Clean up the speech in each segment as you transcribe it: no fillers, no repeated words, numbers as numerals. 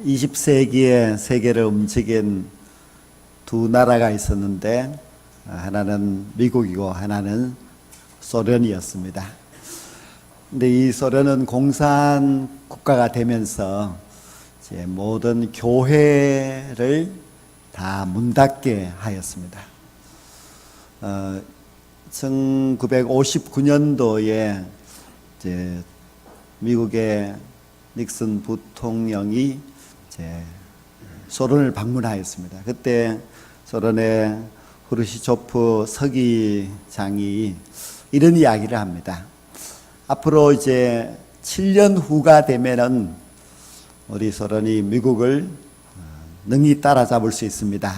20세기에 세계를 움직인 두 나라가 있었는데 하나는 미국이고 하나는 소련이었습니다. 근데 이 소련은 공산 국가가 되면서 이제 모든 교회를 다 문 닫게 하였습니다. 1959년도에 이제 미국의 닉슨 부통령이 이제 소련을 방문하였습니다. 그때 소련의 후르시초프 서기장이 이런 이야기를 합니다. 앞으로 이제 7년 후가 되면은 우리 소련이 미국을 능히 따라잡을 수 있습니다.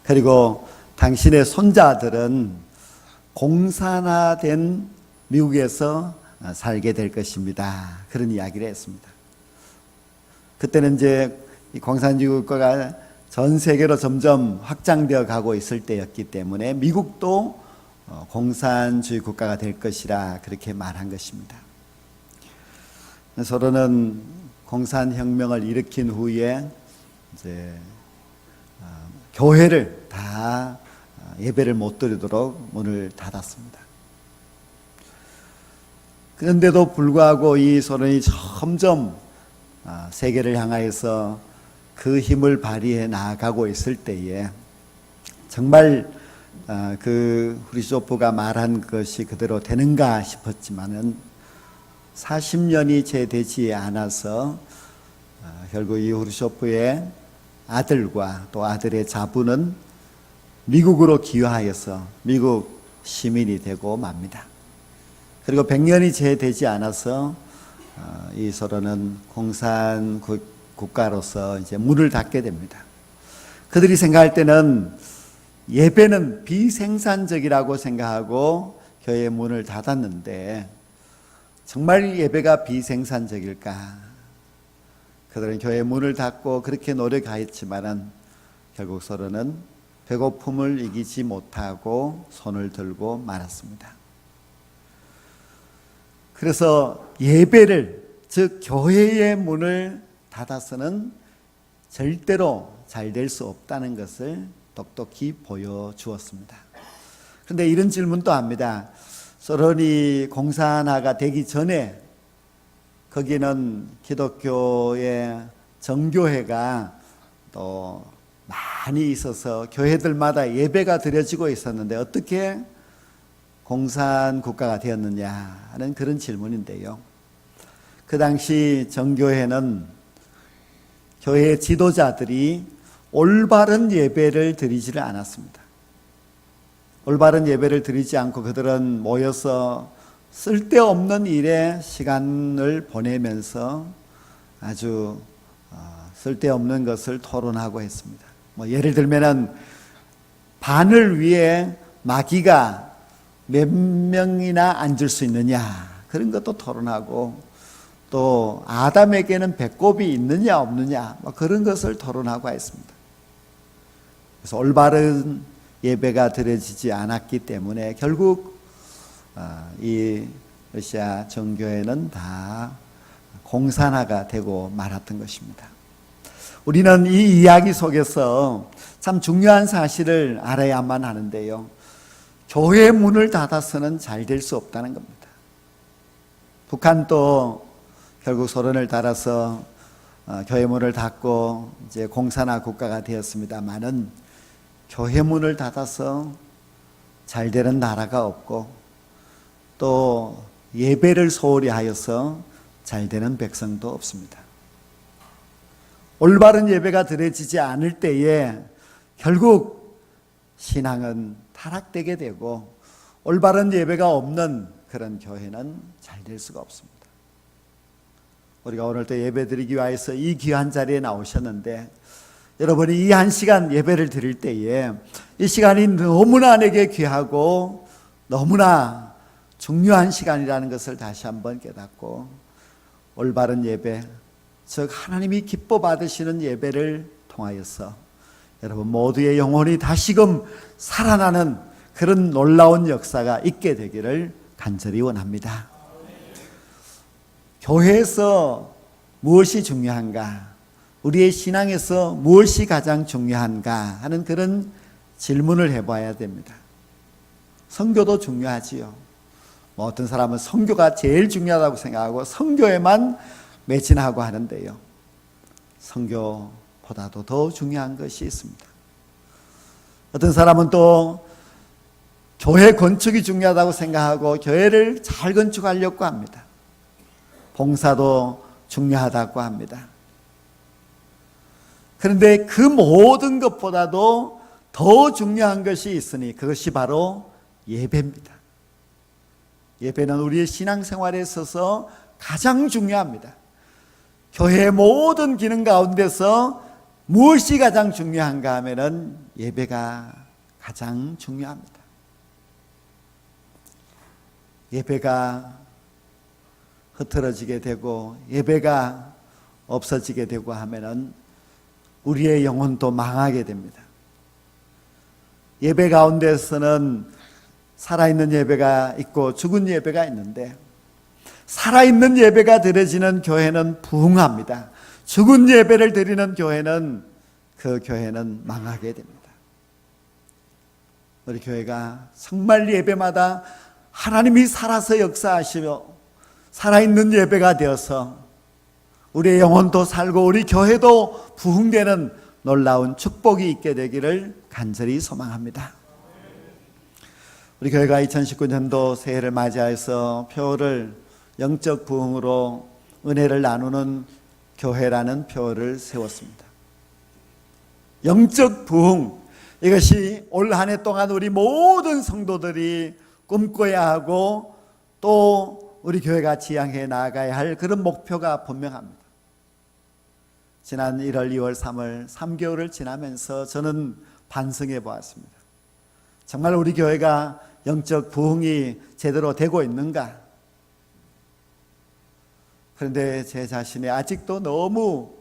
그리고 당신의 손자들은 공산화된 미국에서 살게 될 것입니다. 그런 이야기를 했습니다. 그때는 이제 이 공산주의 국가가 전 세계로 점점 확장되어 가고 있을 때였기 때문에 미국도 공산주의 국가가 될 것이라 그렇게 말한 것입니다. 소련은 공산혁명을 일으킨 후에 이제 교회를 다 예배를 못 드리도록 문을 닫았습니다. 그런데도 불구하고 이 소련이 점점 세계를 향하여서 그 힘을 발휘해 나아가고 있을 때에 정말 그 후르시초프가 말한 것이 그대로 되는가 싶었지만은 40년이 채 되지 않아서 결국 이 후르시초프의 아들과 또 아들의 자부는 미국으로 기여하여서 미국 시민이 되고 맙니다. 그리고 100년이 채 되지 않아서 이 소련은 공산 국가로서 이제 문을 닫게 됩니다. 그들이 생각할 때는 예배는 비생산적이라고 생각하고 교회 문을 닫았는데 정말 예배가 비생산적일까? 그들은 교회 문을 닫고 그렇게 노력하였지만은 결국 소련은 배고픔을 이기지 못하고 손을 들고 말았습니다. 그래서 예배를, 즉 교회의 문을 닫아서는 절대로 잘 될 수 없다는 것을 똑똑히 보여주었습니다. 그런데 이런 질문도 합니다. 소련이 공산화가 되기 전에 거기는 기독교의 정교회가 또 많이 있어서 교회들마다 예배가 드려지고 있었는데 어떻게 공산 국가가 되었느냐 하는 그런 질문인데요. 그 당시 정교회는 교회 지도자들이 올바른 예배를 드리지를 않았습니다. 올바른 예배를 드리지 않고 그들은 모여서 쓸데없는 일에 시간을 보내면서 아주 쓸데없는 것을 토론하고 했습니다. 예를 들면은 반을 위해 마귀가 몇 명이나 앉을 수 있느냐 그런 것도 토론하고 또 아담에게는 배꼽이 있느냐 없느냐 그런 것을 토론하고 했습니다. 그래서 올바른 예배가 드려지지 않았기 때문에 결국 이 러시아 정교회는 다 공산화가 되고 말았던 것입니다. 우리는 이 이야기 속에서 참 중요한 사실을 알아야만 하는데요. 교회 문을 닫아서는 잘 될 수 없다는 겁니다. 북한도 결국 소련을 따라서 교회 문을 닫고 이제 공산화 국가가 되었습니다만은 교회 문을 닫아서 잘 되는 나라가 없고 또 예배를 소홀히 하여서 잘 되는 백성도 없습니다. 올바른 예배가 드려지지 않을 때에 결국 신앙은 타락되게 되고 올바른 예배가 없는 그런 교회는 잘 될 수가 없습니다. 우리가 오늘 또 예배 드리기 위해서 이 귀한 자리에 나오셨는데 여러분이 이 한 시간 예배를 드릴 때에 이 시간이 너무나 내게 귀하고 너무나 중요한 시간이라는 것을 다시 한번 깨닫고 올바른 예배, 즉 하나님이 기뻐 받으시는 예배를 통하여서 여러분 모두의 영혼이 다시금 살아나는 그런 놀라운 역사가 있게 되기를 간절히 원합니다. 교회에서 무엇이 중요한가? 우리의 신앙에서 무엇이 가장 중요한가? 하는 그런 질문을 해봐야 됩니다. 선교도 중요하지요. 어떤 사람은 선교가 제일 중요하다고 생각하고 선교에만 매진하고 하는데요. 선교보다도 더 중요한 것이 있습니다. 어떤 사람은 또 교회 건축이 중요하다고 생각하고 교회를 잘 건축하려고 합니다. 봉사도 중요하다고 합니다. 그런데 그 모든 것보다도 더 중요한 것이 있으니 그것이 바로 예배입니다. 예배는 우리의 신앙생활에 있어서 가장 중요합니다. 교회의 모든 기능 가운데서 무엇이 가장 중요한가 하면은 예배가 가장 중요합니다. 예배가 흐트러지게 되고 예배가 없어지게 되고 하면은 우리의 영혼도 망하게 됩니다. 예배 가운데서는 살아있는 예배가 있고 죽은 예배가 있는데 살아있는 예배가 드려지는 교회는 부흥합니다. 죽은 예배를 드리는 교회는 그 교회는 망하게 됩니다. 우리 교회가 정말 예배마다 하나님이 살아서 역사하시며 살아있는 예배가 되어서 우리의 영혼도 살고 우리 교회도 부흥되는 놀라운 축복이 있게 되기를 간절히 소망합니다. 우리 교회가 2019년도 새해를 맞이해서 표를 영적 부흥으로 은혜를 나누는 교회라는 표를 세웠습니다. 영적 부흥, 이것이 올 한 해 동안 우리 모든 성도들이 꿈꿔야 하고 또 우리 교회가 지향해 나아가야 할 그런 목표가 분명합니다. 지난 1월, 2월, 3월 3개월을 지나면서 저는 반성해 보았습니다. 정말 우리 교회가 영적 부흥이 제대로 되고 있는가? 그런데 제 자신이 아직도 너무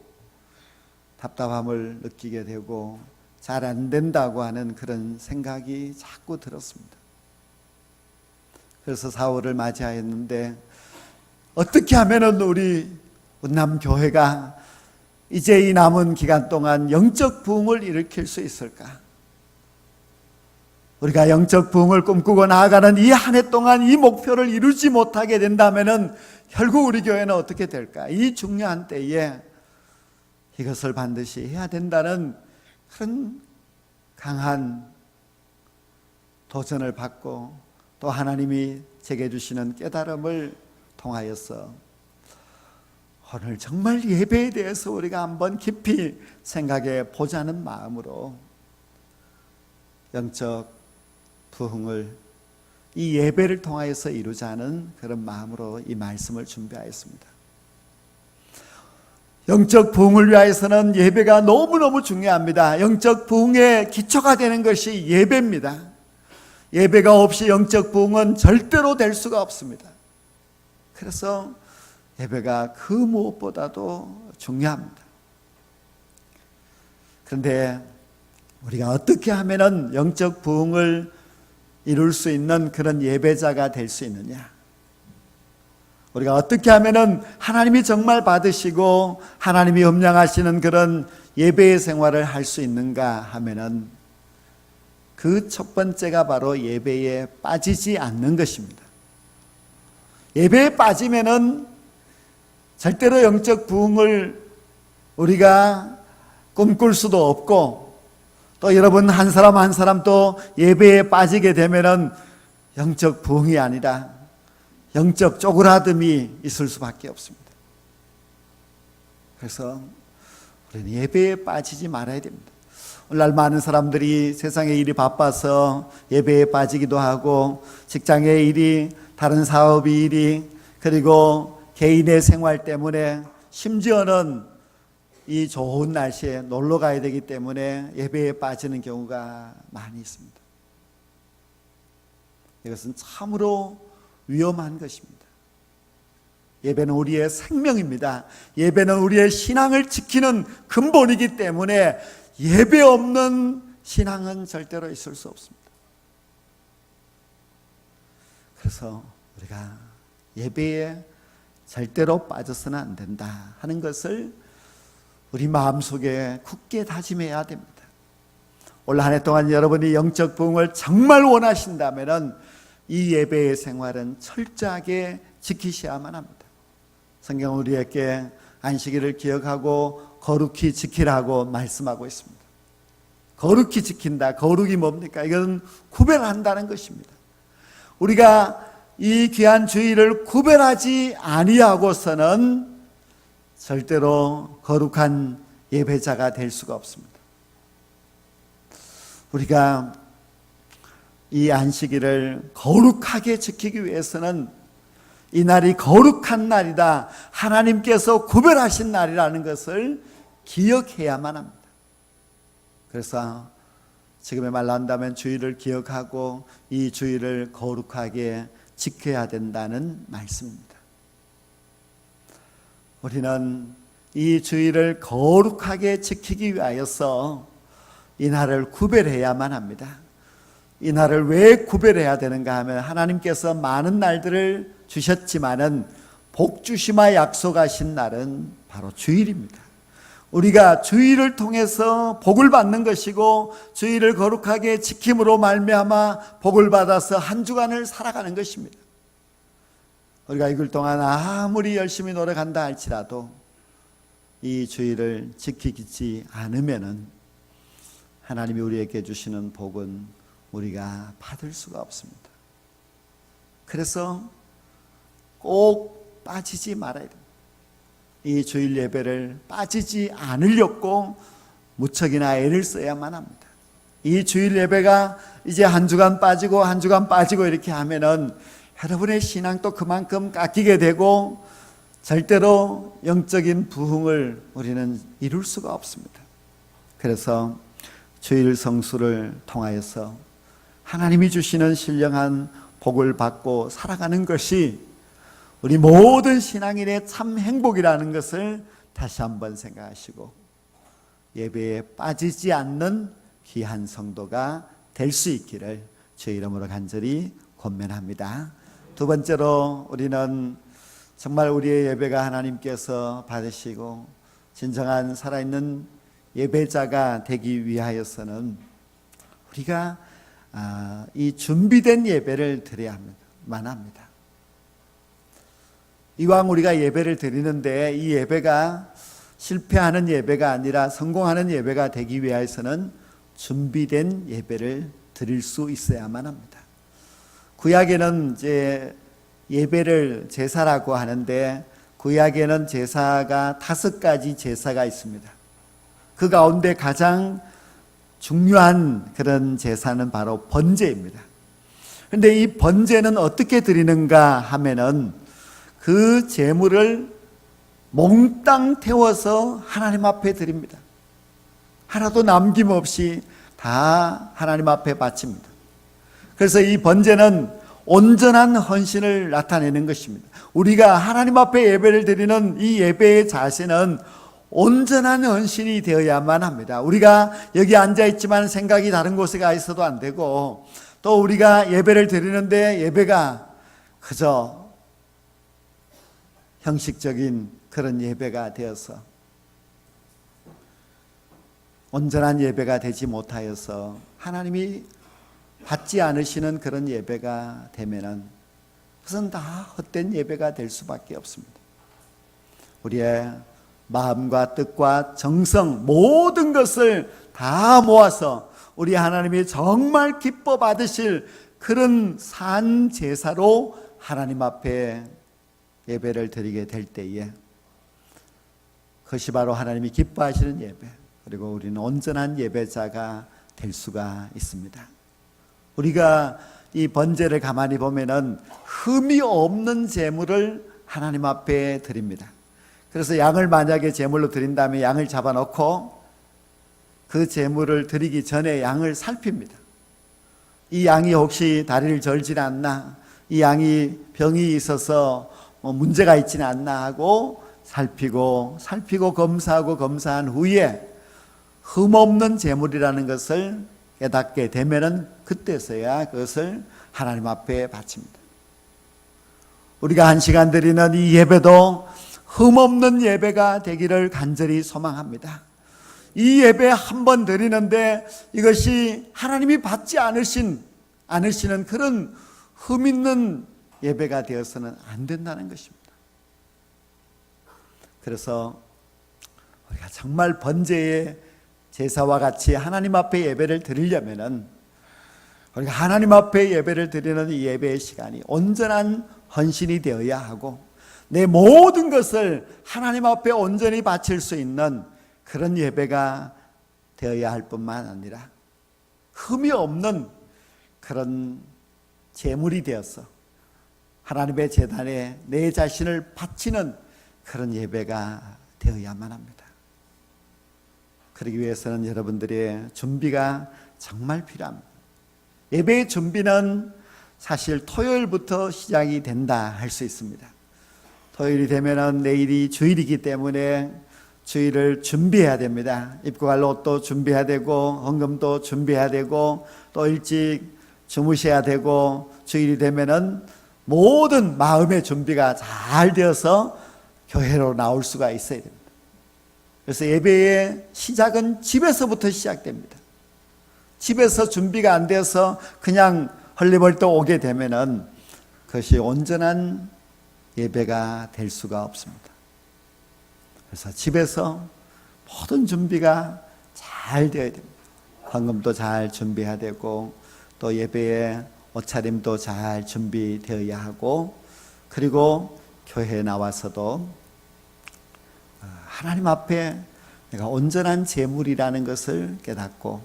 답답함을 느끼게 되고 잘 안 된다고 하는 그런 생각이 자꾸 들었습니다. 그래서 4월을 맞이하였는데 어떻게 하면 우리 운남교회가 이제 이 남은 기간 동안 영적 부흥을 일으킬 수 있을까? 우리가 영적 부흥을 꿈꾸고 나아가는 이 한 해 동안 이 목표를 이루지 못하게 된다면 결국 우리 교회는 어떻게 될까? 이 중요한 때에 이것을 반드시 해야 된다는 그런 강한 도전을 받고 또 하나님이 제게 주시는 깨달음을 통하여서 오늘 정말 예배에 대해서 우리가 한번 깊이 생각해 보자는 마음으로 영적 부흥을 이 예배를 통하여서 이루자는 그런 마음으로 이 말씀을 준비하였습니다. 영적 부흥을 위하여서는 예배가 너무너무 중요합니다. 영적 부흥의 기초가 되는 것이 예배입니다. 예배가 없이 영적 부흥은 절대로 될 수가 없습니다. 그래서 예배가 그 무엇보다도 중요합니다. 그런데 우리가 어떻게 하면 영적 부흥을 이룰 수 있는 그런 예배자가 될 수 있느냐? 우리가 어떻게 하면 하나님이 정말 받으시고 하나님이 음량하시는 그런 예배의 생활을 할 수 있는가 하면은 그 첫 번째가 바로 예배에 빠지지 않는 것입니다. 예배에 빠지면은 절대로 영적 부흥을 우리가 꿈꿀 수도 없고 또 여러분 한 사람 한 사람 또 예배에 빠지게 되면은 영적 부흥이 아니라 영적 쪼그라듦이 있을 수밖에 없습니다. 그래서 우리는 예배에 빠지지 말아야 됩니다. 오늘날 많은 사람들이 세상의 일이 바빠서 예배에 빠지기도 하고 직장의 일이 다른 사업의 일이 그리고 개인의 생활 때문에 심지어는 이 좋은 날씨에 놀러 가야 되기 때문에 예배에 빠지는 경우가 많이 있습니다. 이것은 참으로 위험한 것입니다. 예배는 우리의 생명입니다. 예배는 우리의 신앙을 지키는 근본이기 때문에 예배 없는 신앙은 절대로 있을 수 없습니다. 그래서 우리가 예배에 절대로 빠져서는 안 된다 하는 것을 우리 마음속에 굳게 다짐해야 됩니다. 올 한 해 동안 여러분이 영적 부흥을 정말 원하신다면 이 예배의 생활은 철저하게 지키셔야만 합니다. 성경은 우리에게 안식일을 기억하고 거룩히 지키라고 말씀하고 있습니다. 거룩히 지킨다. 거룩이 뭡니까? 이건 구별한다는 것입니다. 우리가 이 귀한 주일을 구별하지 아니하고서는 절대로 거룩한 예배자가 될 수가 없습니다. 우리가 이 안식일을 거룩하게 지키기 위해서는 이 날이 거룩한 날이다, 하나님께서 구별하신 날이라는 것을 기억해야만 합니다. 그래서 지금의 말로 한다면 주일을 기억하고 이 주일을 거룩하게 지켜야 된다는 말씀입니다. 우리는 이 주일을 거룩하게 지키기 위하여서 이 날을 구별해야만 합니다. 이 날을 왜 구별해야 되는가 하면 하나님께서 많은 날들을 주셨지만은 복 주시마 약속하신 날은 바로 주일입니다. 우리가 주일을 통해서 복을 받는 것이고 주일을 거룩하게 지킴으로 말미암아 복을 받아서 한 주간을 살아가는 것입니다. 우리가 이걸 동안 아무리 열심히 노력한다 할지라도 이 주일을 지키지 않으면은 하나님이 우리에게 주시는 복은 우리가 받을 수가 없습니다. 그래서 꼭 빠지지 말아야 됩니다. 이 주일 예배를 빠지지 않으려고 무척이나 애를 써야만 합니다. 이 주일 예배가 이제 한 주간 빠지고 한 주간 빠지고 이렇게 하면은 여러분의 신앙도 그만큼 깎이게 되고 절대로 영적인 부흥을 우리는 이룰 수가 없습니다. 그래서 주일 성수를 통하여서 하나님이 주시는 신령한 복을 받고 살아가는 것이 우리 모든 신앙인의 참 행복이라는 것을 다시 한번 생각하시고 예배에 빠지지 않는 귀한 성도가 될 수 있기를 주의 이름으로 간절히 권면합니다. 두 번째로 우리는 정말 우리의 예배가 하나님께서 받으시고 진정한 살아있는 예배자가 되기 위하여서는 우리가 이 준비된 예배를 드려야만 합니다. 이왕 우리가 예배를 드리는데 이 예배가 실패하는 예배가 아니라 성공하는 예배가 되기 위해서는 준비된 예배를 드릴 수 있어야만 합니다. 구약에는 이제 예배를 제사라고 하는데 구약에는 제사가 5가지 제사가 있습니다. 그 가운데 가장 중요한 그런 제사는 바로 번제입니다. 그런데 이 번제는 어떻게 드리는가 하면은 그 제물을 몽땅 태워서 하나님 앞에 드립니다. 하나도 남김없이 다 하나님 앞에 바칩니다. 그래서 이 번제는 온전한 헌신을 나타내는 것입니다. 우리가 하나님 앞에 예배를 드리는 이 예배의 자세는 온전한 헌신이 되어야만 합니다. 우리가 여기 앉아있지만 생각이 다른 곳에 가 있어도 안 되고 또 우리가 예배를 드리는데 예배가 그저 형식적인 그런 예배가 되어서 온전한 예배가 되지 못하여서 하나님이 받지 않으시는 그런 예배가 되면은 그것은 다 헛된 예배가 될 수밖에 없습니다. 우리의 마음과 뜻과 정성 모든 것을 다 모아서 우리 하나님이 정말 기뻐 받으실 그런 산 제사로 하나님 앞에 예배를 드리게 될 때에 그것이 바로 하나님이 기뻐하시는 예배, 그리고 우리는 온전한 예배자가 될 수가 있습니다. 우리가 이 번제를 가만히 보면은 흠이 없는 제물을 하나님 앞에 드립니다. 그래서 양을 만약에 제물로 드린다면 양을 잡아놓고 그 제물을 드리기 전에 양을 살핍니다. 이 양이 혹시 다리를 절지 않나, 이 양이 병이 있어서 문제가 있지는 않나 하고 살피고 검사하고 검사한 후에 흠없는 제물이라는 것을 깨닫게 되면은 그때서야 그것을 하나님 앞에 바칩니다. 우리가 한 시간 드리는 이 예배도 흠없는 예배가 되기를 간절히 소망합니다. 이 예배 한 번 드리는데 이것이 하나님이 받지 않으시는 그런 흠 있는 예배가 되어서는 안 된다는 것입니다. 그래서 우리가 정말 번제의 제사와 같이 하나님 앞에 예배를 드리려면은 우리가 하나님 앞에 예배를 드리는 이 예배의 시간이 온전한 헌신이 되어야 하고 내 모든 것을 하나님 앞에 온전히 바칠 수 있는 그런 예배가 되어야 할 뿐만 아니라 흠이 없는 그런 제물이 되어서 하나님의 제단에 내 자신을 바치는 그런 예배가 되어야만 합니다. 그러기 위해서는 여러분들의 준비가 정말 필요합니다. 예배의 준비는 사실 토요일부터 시작이 된다 할 수 있습니다. 토요일이 되면은 내일이 주일이기 때문에 주일을 준비해야 됩니다. 입고 갈 옷도 준비해야 되고 헌금도 준비해야 되고 또 일찍 주무셔야 되고 주일이 되면은 모든 마음의 준비가 잘 되어서 교회로 나올 수가 있어야 됩니다. 그래서 예배의 시작은 집에서부터 시작됩니다. 집에서 준비가 안 돼서 그냥 헐리벌떡 오게 되면은 그것이 온전한 예배가 될 수가 없습니다. 그래서 집에서 모든 준비가 잘 되어야 됩니다. 헌금도 잘 준비해야 되고 또 예배의 옷차림도 잘 준비되어야 하고 그리고 교회에 나와서도 하나님 앞에 내가 온전한 제물이라는 것을 깨닫고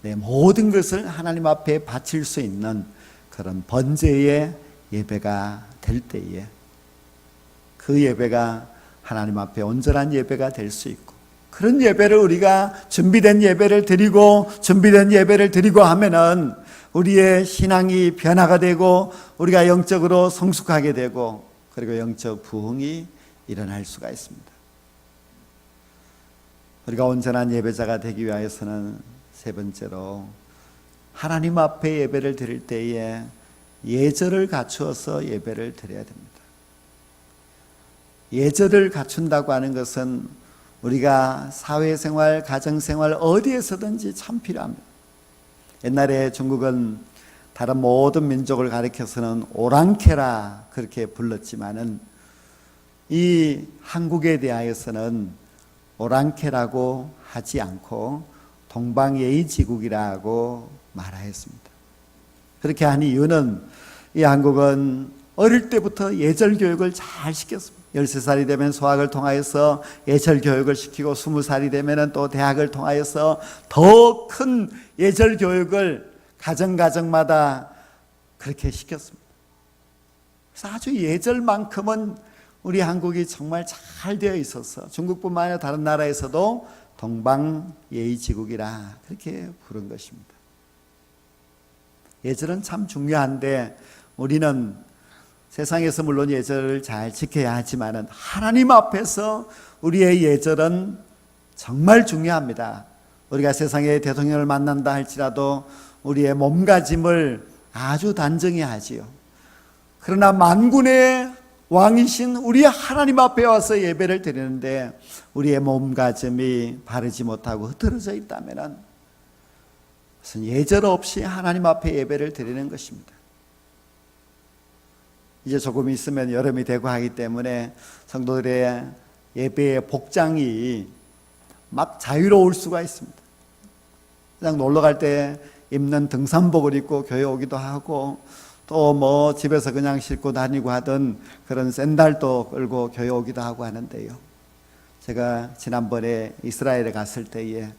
내 모든 것을 하나님 앞에 바칠 수 있는 그런 번제의 예배가 될 때에 그 예배가 하나님 앞에 온전한 예배가 될 수 있고 그런 예배를 우리가 준비된 예배를 드리고 하면은 우리의 신앙이 변화가 되고 우리가 영적으로 성숙하게 되고 그리고 영적 부흥이 일어날 수가 있습니다. 우리가 온전한 예배자가 되기 위해서는 세 번째로 하나님 앞에 예배를 드릴 때에 예절을 갖추어서 예배를 드려야 됩니다. 예절을 갖춘다고 하는 것은 우리가 사회생활, 가정생활 어디에서든지 참 필요합니다. 옛날에 중국은 다른 모든 민족을 가리켜서는 오랑캐라 그렇게 불렀지만은 이 한국에 대하여서는 오랑캐라고 하지 않고 동방예의지국이라고 말하였습니다. 그렇게 한 이유는 이 한국은 어릴 때부터 예절 교육을 잘 시켰습니다. 13살이 되면 소학을 통하여서 예절 교육을 시키고 20살이 되면 또 대학을 통하여서 더 큰 예절 교육을 가정마다 그렇게 시켰습니다. 그래서 아주 예절만큼은 우리 한국이 정말 잘 되어 있어서 중국뿐만 아니라 다른 나라에서도 동방예의지국이라 그렇게 부른 것입니다. 예절은 참 중요한데 우리는 세상에서 물론 예절을 잘 지켜야 하지만 하나님 앞에서 우리의 예절은 정말 중요합니다. 우리가 세상의 대통령을 만난다 할지라도 우리의 몸가짐을 아주 단정히 하지요. 그러나 만군의 왕이신 우리 하나님 앞에 와서 예배를 드리는데 우리의 몸가짐이 바르지 못하고 흐트러져 있다면 무슨 예절 없이 하나님 앞에 예배를 드리는 것입니다. 이제 조금 있으면 여름이 되고 하기 때문에 성도들의 예배의 복장이 막 자유로울 수가 있습니다. 그냥 놀러 갈 때 입는 등산복을 입고 교회 오기도 하고 또 뭐 집에서 그냥 신고 다니고 하던 그런 샌들도 끌고 교회 오기도 하고 하는데요. 제가 지난번에 이스라엘에 갔을 때에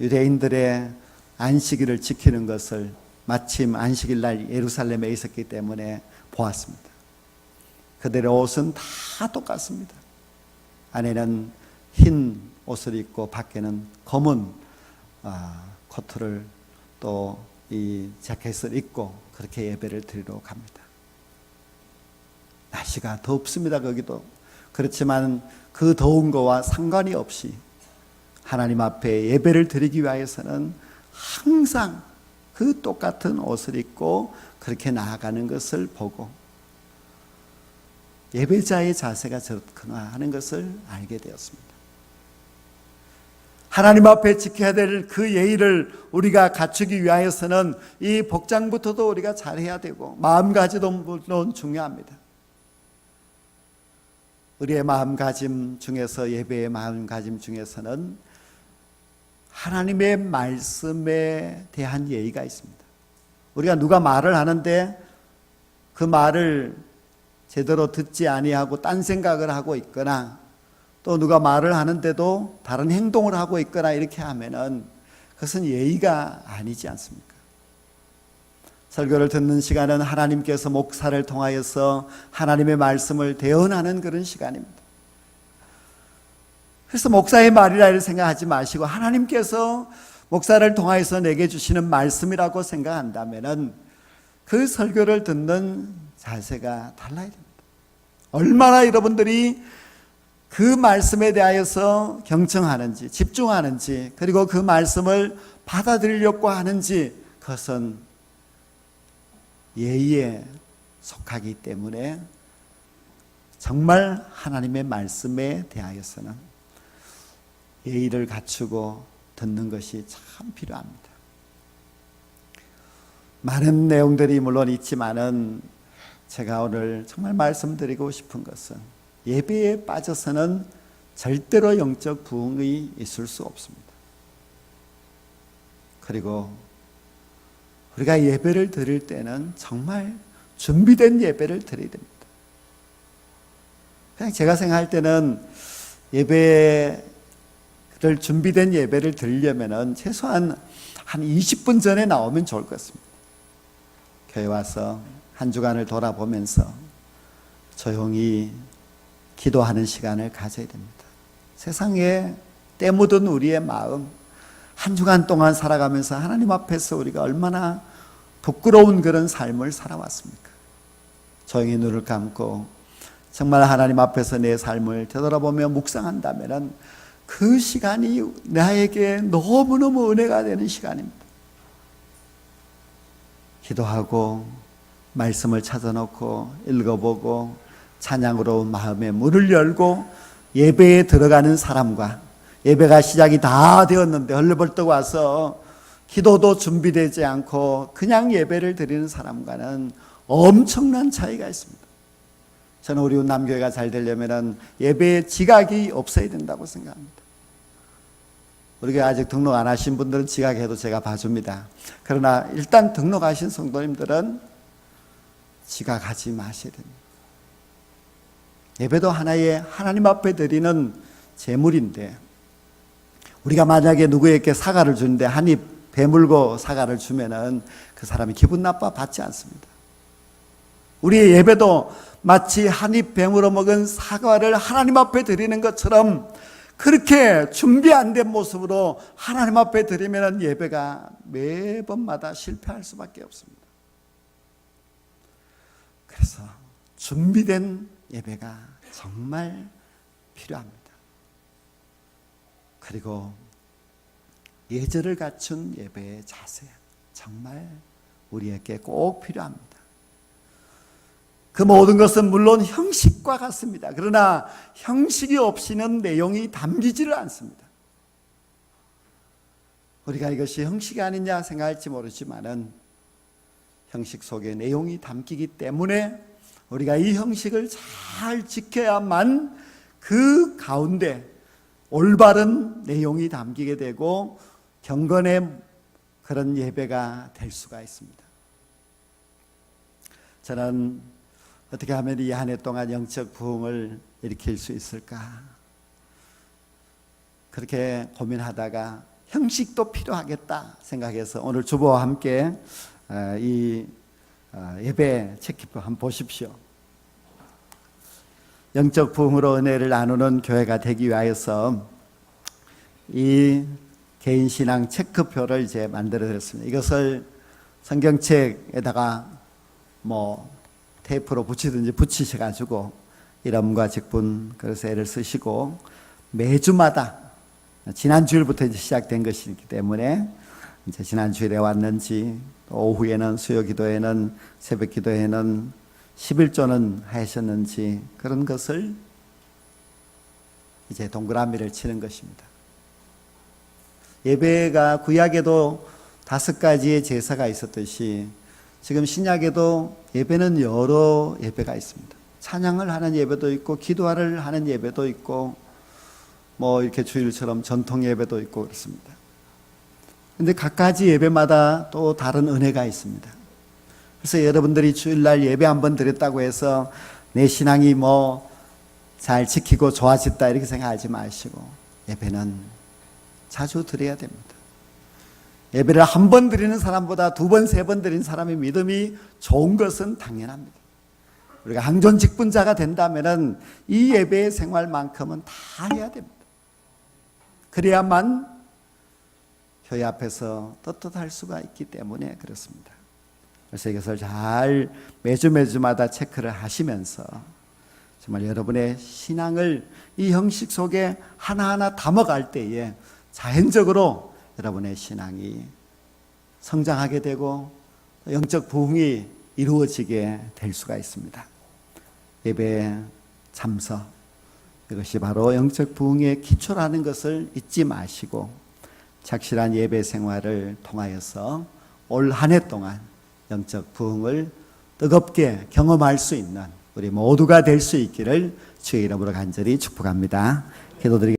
유대인들의 안식일을 지키는 것을 마침 안식일 날 예루살렘에 있었기 때문에 보았습니다. 그들의 옷은 다 똑같습니다. 안에는 흰 옷을 입고 밖에는 검은 코트를 또 이 자켓을 입고 그렇게 예배를 드리러 갑니다. 날씨가 덥습니다. 거기도. 그렇지만 그 더운 거와 상관이 없이 하나님 앞에 예배를 드리기 위해서는 항상 그 똑같은 옷을 입고 그렇게 나아가는 것을 보고 예배자의 자세가 저렇구나 하는 것을 알게 되었습니다. 하나님 앞에 지켜야 될 그 예의를 우리가 갖추기 위하여서는 이 복장부터도 우리가 잘해야 되고 마음가짐도 물론 중요합니다. 우리의 마음가짐 중에서, 예배의 마음가짐 중에서는 하나님의 말씀에 대한 예의가 있습니다. 우리가 누가 말을 하는데 그 말을 제대로 듣지 아니하고 딴 생각을 하고 있거나, 또 누가 말을 하는데도 다른 행동을 하고 있거나 이렇게 하면은 그것은 예의가 아니지 않습니까? 설교를 듣는 시간은 하나님께서 목사를 통하여서 하나님의 말씀을 대언하는 그런 시간입니다. 그래서 목사의 말이라 이렇게 생각하지 마시고 하나님께서 목사를 통하여서 내게 주시는 말씀이라고 생각한다면은 그 설교를 듣는 자세가 달라야 됩니다. 얼마나 여러분들이 그 말씀에 대하여서 경청하는지, 집중하는지, 그리고 그 말씀을 받아들이려고 하는지, 그것은 예의에 속하기 때문에 정말 하나님의 말씀에 대하여서는 예의를 갖추고 듣는 것이 참 필요합니다. 많은 내용들이 물론 있지만은 제가 오늘 정말 말씀드리고 싶은 것은 예배에 빠져서는 절대로 영적 부흥이 있을 수 없습니다. 그리고 우리가 예배를 드릴 때는 정말 준비된 예배를 드려야 됩니다. 그냥 제가 생각할 때는 예배를 준비된 예배를 드리려면은 최소한 한 20분 전에 나오면 좋을 것 같습니다. 교회 와서 한 주간을 돌아보면서 조용히 기도하는 시간을 가져야 됩니다. 세상에 때 묻은 우리의 마음, 한 주간 동안 살아가면서 하나님 앞에서 우리가 얼마나 부끄러운 그런 삶을 살아왔습니까? 조용히 눈을 감고 정말 하나님 앞에서 내 삶을 되돌아보며 묵상한다면 그 시간이 나에게 너무너무 은혜가 되는 시간입니다. 기도하고 말씀을 찾아놓고 읽어보고 찬양으로 마음의 문을 열고 예배에 들어가는 사람과, 예배가 시작이 다 되었는데 헐레벌떡 와서 기도도 준비되지 않고 그냥 예배를 드리는 사람과는 엄청난 차이가 있습니다. 저는 우리 남교회가 잘 되려면 예배에 지각이 없어야 된다고 생각합니다. 우리가 아직 등록 안 하신 분들은 지각해도 제가 봐줍니다. 그러나 일단 등록하신 성도님들은 지각하지 마셔야 됩니다. 예배도 하나의 하나님 앞에 드리는 제물인데, 우리가 만약에 누구에게 사과를 주는데 한 입 배물고 사과를 주면은 그 사람이 기분 나빠 받지 않습니다. 우리의 예배도 마치 한 입 배물어 먹은 사과를 하나님 앞에 드리는 것처럼 그렇게 준비 안 된 모습으로 하나님 앞에 드리면 예배가 매번마다 실패할 수밖에 없습니다. 그래서 준비된 예배가 정말 필요합니다. 그리고 예절을 갖춘 예배의 자세, 정말 우리에게 꼭 필요합니다. 그 모든 것은 물론 형식과 같습니다. 그러나 형식이 없이는 내용이 담기지를 않습니다. 우리가 이것이 형식이 아니냐 생각할지 모르지만은 형식 속에 내용이 담기기 때문에 우리가 이 형식을 잘 지켜야만 그 가운데 올바른 내용이 담기게 되고 경건의 그런 예배가 될 수가 있습니다. 저는 어떻게 하면 이 한 해 동안 영적 부흥을 일으킬 수 있을까? 그렇게 고민하다가 형식도 필요하겠다 생각해서 오늘 주보와 함께 이 예배 체크표 한번 보십시오. 영적 부흥으로 은혜를 나누는 교회가 되기 위하여서 이 개인신앙 체크표를 이제 만들어 드렸습니다. 이것을 성경책에다가 테이프로 붙이든지 붙이셔가지고 이름과 직분 그래서 애를 쓰시고 매주마다 지난주일부터 이제 시작된 것이기 때문에 이제 지난주일에 왔는지, 오후에는 수요 기도에는, 새벽 기도에는, 11조는 하셨는지 그런 것을 이제 동그라미를 치는 것입니다. 예배가 구약에도 5가지의 제사가 있었듯이 지금 신약에도 예배는 여러 예배가 있습니다. 찬양을 하는 예배도 있고 기도를 하는 예배도 있고 뭐 이렇게 주일처럼 전통 예배도 있고 그렇습니다. 근데 각가지 예배마다 또 다른 은혜가 있습니다. 그래서 여러분들이 주일날 예배 한번 드렸다고 해서 내 신앙이 뭐 잘 지키고 좋아졌다 이렇게 생각하지 마시고 예배는 자주 드려야 됩니다. 예배를 한 번 드리는 사람보다 2번, 3번 드리는 사람의 믿음이 좋은 것은 당연합니다. 우리가 항존직분자가 된다면 이 예배의 생활만큼은 다 해야 됩니다. 그래야만 교회 앞에서 떳떳할 수가 있기 때문에 그렇습니다. 그래서 이것을 잘 매주마다 체크를 하시면서 정말 여러분의 신앙을 이 형식 속에 하나하나 담아갈 때에 자연적으로 여러분의 신앙이 성장하게 되고 영적 부흥이 이루어지게 될 수가 있습니다. 예배 참석, 이것이 바로 영적 부흥의 기초라는 것을 잊지 마시고 착실한 예배 생활을 통하여서 올 한 해 동안 영적 부흥을 뜨겁게 경험할 수 있는 우리 모두가 될 수 있기를 주의 이름으로 간절히 축복합니다. 기도드리겠습니다.